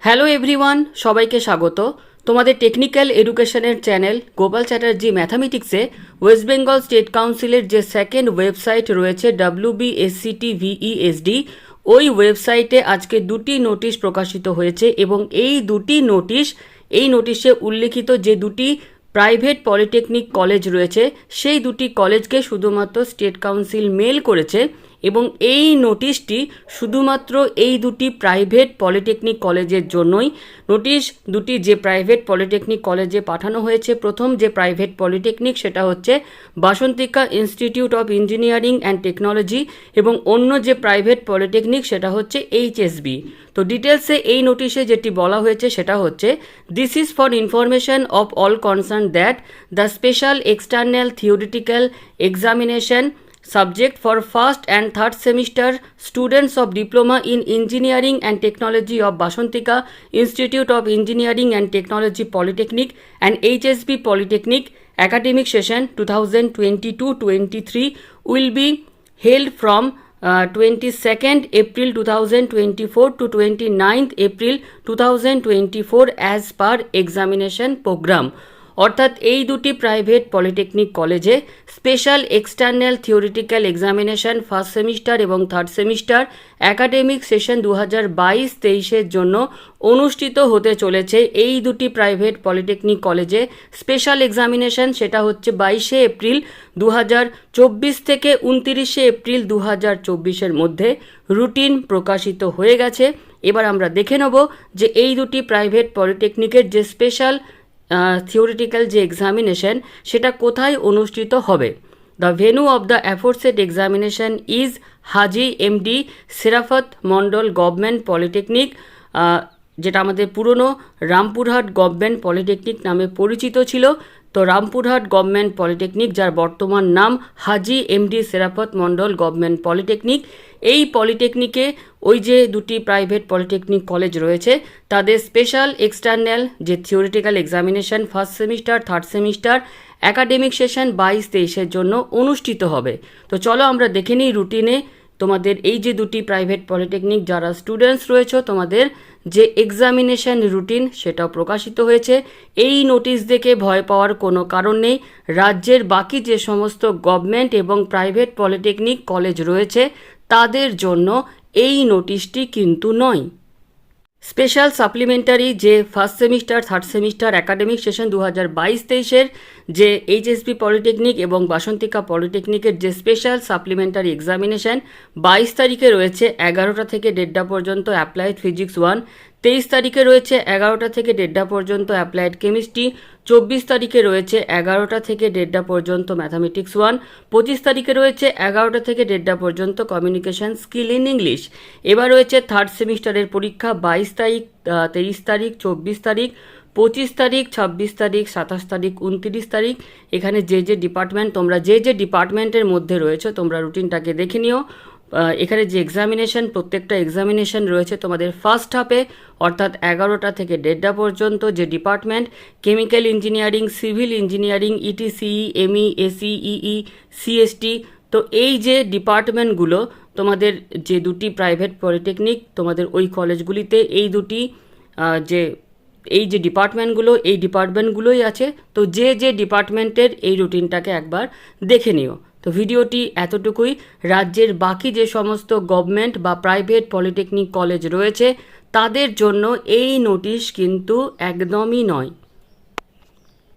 Hello everyone, সবাইকে স্বাগত। তোমাদের টেকনিক্যাল এডুকেশনের চ্যানেল গোপাল চ্যাটার্জি ম্যাথামেটিক্সে ওয়েস্ট বেঙ্গল স্টেট কাউন্সিলের যে সেকেন্ড ওয়েবসাইট রয়েছে WBSCTVESD, ওই ওয়েবসাইটে আজকে দুটি নোটিশ প্রকাশিত হয়েছে এবং এই নোটিশে উল্লিখিত যে দুটি প্রাইভেট পলিটেকনিক কলেজ রয়েছে সেই দুটি কলেজকে শুধুমাত্র স্টেট কাউন্সিল মেল করেছে এবং এই নোটিশটি শুধুমাত্র এই দুটি প্রাইভেট পলিটেকনিক কলেজের জন্যই। নোটিশ দুটি যে প্রাইভেট পলিটেকনিক কলেজে পাঠানো হয়েছে, প্রথম যে প্রাইভেট পলিটেকনিক সেটা হচ্ছে Basantika institute of engineering and technology এবং অন্য যে প্রাইভেট পলিটেকনিক সেটা হচ্ছে HSB। তো ডিটেলসে এই নোটিশে যেটি বলা হয়েছে সেটা হচ্ছে, this is for information of all concern that the special external theoretical examination subject for first and third semester students of Diploma in Engineering and Technology of Bashantika Institute of Engineering and Technology Polytechnic and HSB Polytechnic academic session 2022-23 will be held from 22nd April 2024 to 29th April 2024 as per examination program। অর্থাৎ এই দুটি private polytechnic কলেজে special external theoretical examination first semester এবং third semester academic session 2022-23 জন্য অনুষ্ঠিত হতে চলেছে। এই দুটি প্রাইভেট পলিটেকনিক কলেজে স্পেশাল এক্সামিনেশন সেটা হচ্ছে 22শে এপ্রিল 2024 থেকে 29শে এপ্রিল 2024 মধ্যে রুটিন প্রকাশিত হয়ে গেছে। এবার আমরা দেখে নেব যে এই দুটি প্রাইভেট পলিটেকনিকের যে স্পেশাল থিওরিটিক্যাল যে এক্সামিনেশন সেটা কোথায় অনুষ্ঠিত হবে। The venue of the aforesaid examination is Haji MD Sarafat Mondal government polytechnic, যেটা আমাদের পুরনো রামপুরহাট গভর্নমেন্ট পলিটেকনিক নামে পরিচিত ছিল। তো রামপুরহাট গভর্নমেন্ট পলিটেকনিক, যার বর্তমান নাম হাজি MD Sarafat Mondal government polytechnic, এই পলিটেকনিকে ওই যে দুটি প্রাইভেট পলিটেকনিক কলেজ রয়েছে তাদের স্পেশাল এক্সটার্নাল যে theoretical examination first semester third semester academic session 22-23 জন্য অনুষ্ঠিত হবে। তো চলো আমরা দেখে নিই রুটিনে তোমাদের এই যে দুটি প্রাইভেট পলিটেকনিক যারা স্টুডেন্টস রয়েছে তোমাদের যে এক্সামিনেশন রুটিন সেটাও প্রকাশিত হয়েছে। এই নোটিশ দেখে ভয় পাওয়ার কোনো কারণ নেই। রাজ্যের বাকি যে সমস্ত গভর্নমেন্ট এবং প্রাইভেট পলিটেকনিক কলেজ রয়েছে তাদের জন্য এই নোটিশটি কিন্তু নয়। স্পেশাল সাপ্লিমেন্টারি যে first semester third semester academic session 2022-23 যে HSB পলিটেকনিক এবং বাসন্তিকা পলিটেকনিকের যে স্পেশাল সাপ্লিমেন্টারি এক্সামিনেশন 22 তারিখে রয়েছে 11টা থেকে 1:30 পর্যন্ত অ্যাপ্লাইড ফিজিক্স 1, 23 তারিখে রয়েছে 11টা থেকে 1:30 পর্যন্ত অ্যাপ্লাইড কেমিস্ট্রি, 24 তারিখে রয়েছে 11টা থেকে 1:30 পর্যন্ত ম্যাথামেটিক্স 1, 25 তারিখে রয়েছে 11টা থেকে 1:30 পর্যন্ত কমিউনিকেশন স্কিল ইন ইংলিশ। এবার রয়েছে থার্ড সেমিস্টারের পরীক্ষা 22 তারিখ, 23 তারিখ, 24 তারিখ, 25 তারিখ, 26 তারিখ, 27 তারিখ, 29 তারিখ। এখানে যে ডিপার্টমেন্ট তোমরা যে ডিপার্টমেন্টের মধ্যে রয়েছে তোমরা রুটিনটাকে দেখে নিও। এখানে যে এক্সামিনেশন প্রত্যেকটা এক্সামিনেশন রয়েছে তোমাদের ফার্স্ট হাফে অর্থাৎ 11টা থেকে 1:30 পর্যন্ত যে department chemical engineering, civil engineering, ETCE, ME, ACEE, CST. তো এই যে ডিপার্টমেন্টগুলো তোমাদের যে দুটি প্রাইভেট পলিটেকনিক তোমাদের ওই কলেজগুলিতে এই যে ডিপার্টমেন্টগুলোই আছে। তো যে ডিপার্টমেন্টের এই রুটিনটাকে একবার দেখে নিও। তো ভিডিওটি এতটুকুই। রাজ্যের বাকি যে সমস্ত গভর্নমেন্ট বা প্রাইভেট পলিটেকনিক কলেজ রয়েছে তাদের জন্য এই নোটিশ কিন্তু একদমই নয়।